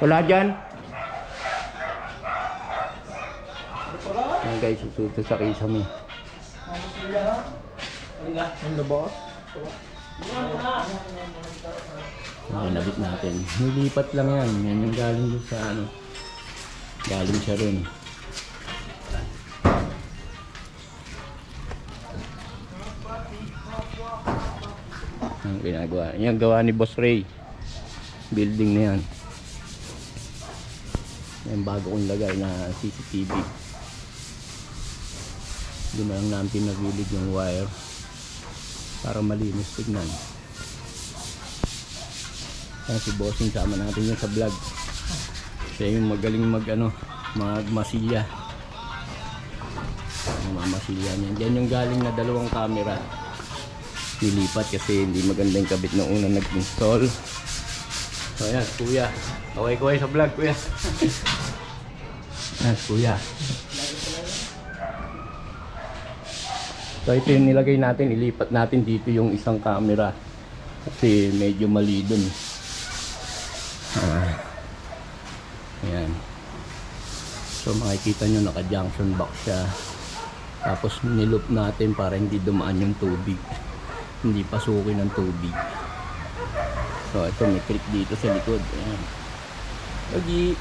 Wala dyan. Ayan guys, susunod sa kisame. Ano ba? Ayan, nabit natin. Nilipat lang yan. Yan yung galing doon sa ano. Galing siya rin. Ang ginagawa. Yan gawa ni Boss Ray. Building na yan. Yan bago kong lagay na CCTV. Doon na lang natin nagilid yung wire para malinis tignan. Yan si Bossing, sama natin yun sa vlog. Siya yung magaling magmasilya. Mamasilya niyan. Diyan yung galing na dalawang camera. Nilipat kasi hindi maganda yung kabit na unang nag-install. So yan, kuya. Kaway sa vlog, kuya. Yan, kuya. So ito yung nilagay natin, ilipat natin dito yung isang camera kasi medyo mali dun. Ayan. So makikita nyo naka junction box siya. Tapos niloop natin para hindi dumaan yung tubig, hindi pasukin ng tubig. So ito may clip dito sa likod. Ayan. Lagi.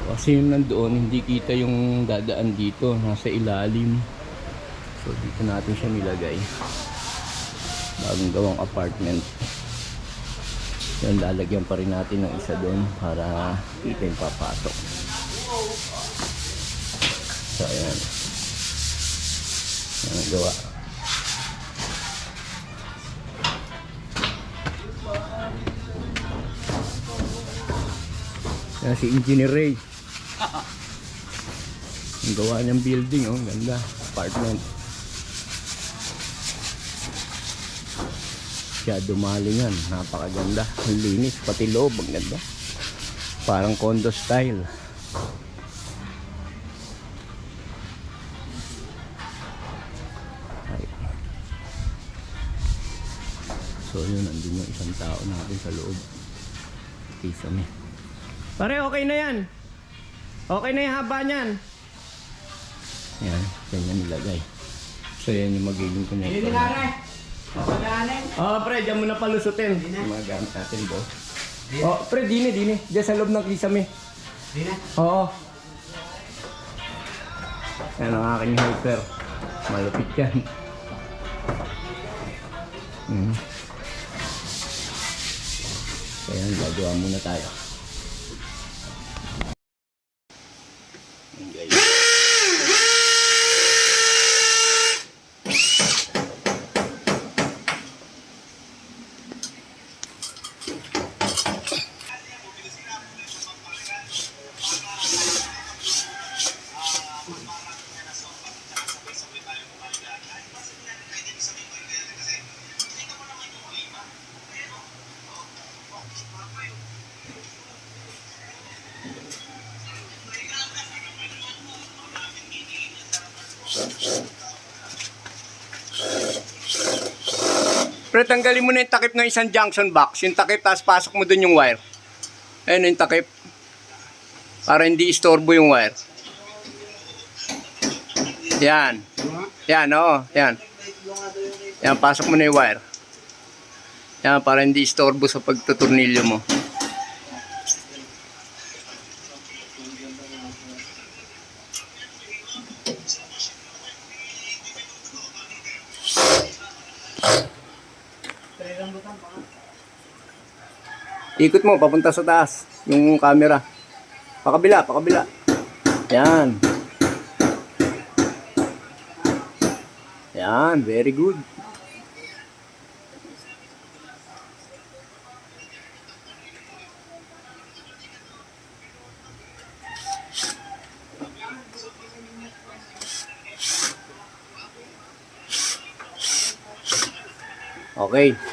Kasi yung nandoon, hindi kita yung dadaan dito, nasa ilalim. So dito natin siya nilagay. Bagong gawang apartment. Yan, lalagyan pa rin natin ng isa doon para kita yung papasok. So ayan. Yan ang gawa. Yan si Engineer Ray. Ang gawa niyang building, oh, ganda, apartment. Siya dumalingan, napakaganda, ang linis, pati loob, ang ganda. Parang condo style. Ay. So yun, nandun yung isang tao natin sa loob. Kisame. Pare, okay na yan. Okay na yung haba niyan. Yan, ganyan nilagay. So yan yung magiging connector. Hindi na rin. Pagkaanin. Oh, pre, dyan mo na palusutin. Magamit natin, boss. Oh, pre, dine. Diyan sa loob ng kisame. Hindi na. Oo. Yan ang aking helper. Malupit yan. So yan, gagawa muna tayo. Pre, tanggalin mo na yung takip ng isang junction box. Yung takip, tapos pasok mo dun yung wire. Ayun yung takip. Para hindi istorbo yung wire. Yan. Yan, oo. Yan. Yan, pasok mo na yung wire. Yan, para hindi istorbo sa pagtuturnilyo mo. Ikot mo, papunta sa taas, yung camera. Pakabila. Yan. Yan, very good.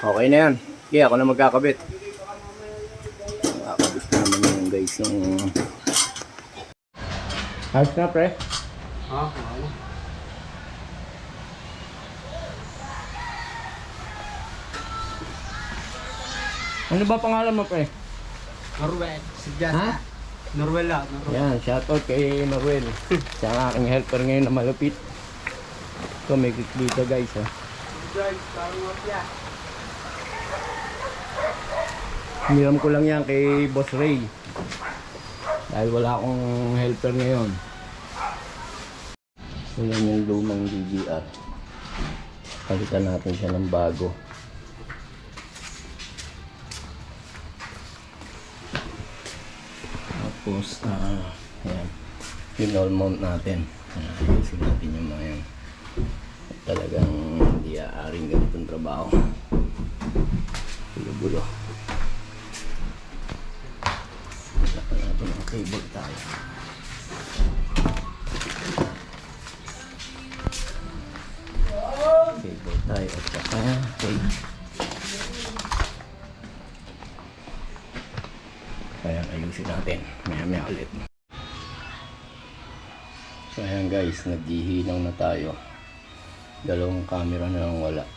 Okay na yan. Okay, ako na magkakabit. Makakabit ko naman yung guys yung... Ayos na, pre? Ano ba pangalan mo, pre? Norwell. Si Jazz. Ha? Norwell ah. Norwell. Yan, shoutout kay Noruel. Siya ang aking helper ngayon na malupit. Ito, may click dito guys, ha. George, parang mafia. Hiniram ko lang yan kay Boss Ray. Dahil wala akong helper ngayon. Yan yung lumang DVR. Palitan natin siya ng bago. Tapos, ayan. Pinol mount natin. Ayusin natin yung mga yan. Talagang hindi aaring ganitong trabaho. Bulo-bulo. Lapan natin ang cable tayo. Cable tayo at saka cable. Kaya ayusin natin. Maya-maya ulit. So ayan guys, naghihinaw na tayo. Dalawang camera na lang wala.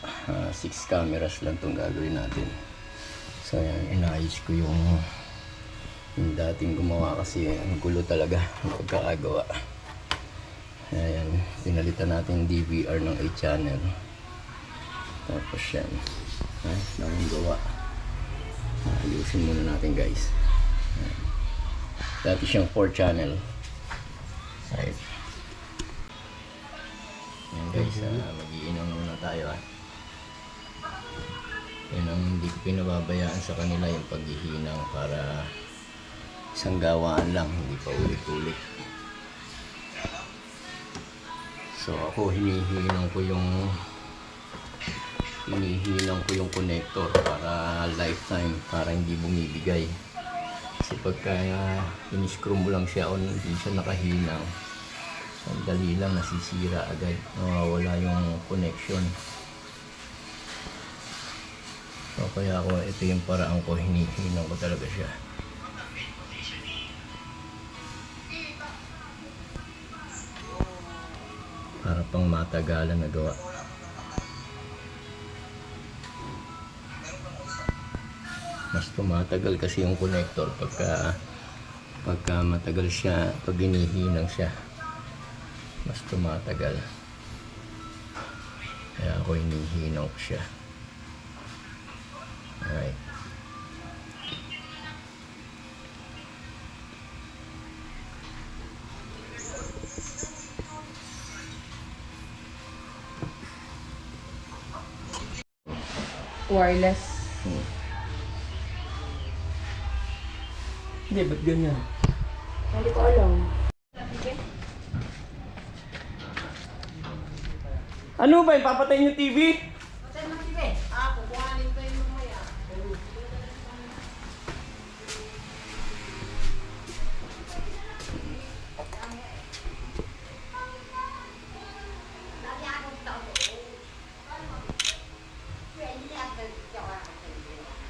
6 cameras lang itong gagawin natin. So ayan, inayos ko yung dating gumawa kasi ang gulo talaga ang pagkakagawa. Ayan, pinalitan natin yung DVR ng 8 channel. Tapos yan. Ay, daming gawa. Ayusin muna natin guys. Ayan. Dati siyang 4 channel. Right. Ayan guys, mag-iinom muna tayo ha. Yan ang hindi ko pinababayaan sa kanila, yung paghihinang para isang gawaan lang, hindi pa ulit-ulit. So ako hinihinang ko yung connector para lifetime, para hindi bumibigay. Kasi pagka in-screw mo lang siya o hindi siya nakahinang, sandali lang nasisira agad, nawawala yung connection. So kaya ako, ito yung paraan ko, hinihinang ko talaga siya. Para pang matagalan na gawa. Mas tumatagal kasi yung connector pagka matagal siya, pag hinihinang siya, mas tumatagal. Kaya ako hinihinang ko siya. Alright. Wireless. Hindi, ba't ganyan? Hindi ko alam. Ano ba, papatayin yung TV? Patay mo TV. Kukuhanin ko yung mamaya.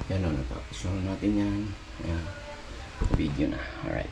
Yan o, natapos na natin yan. Ayan. Video na. Alright.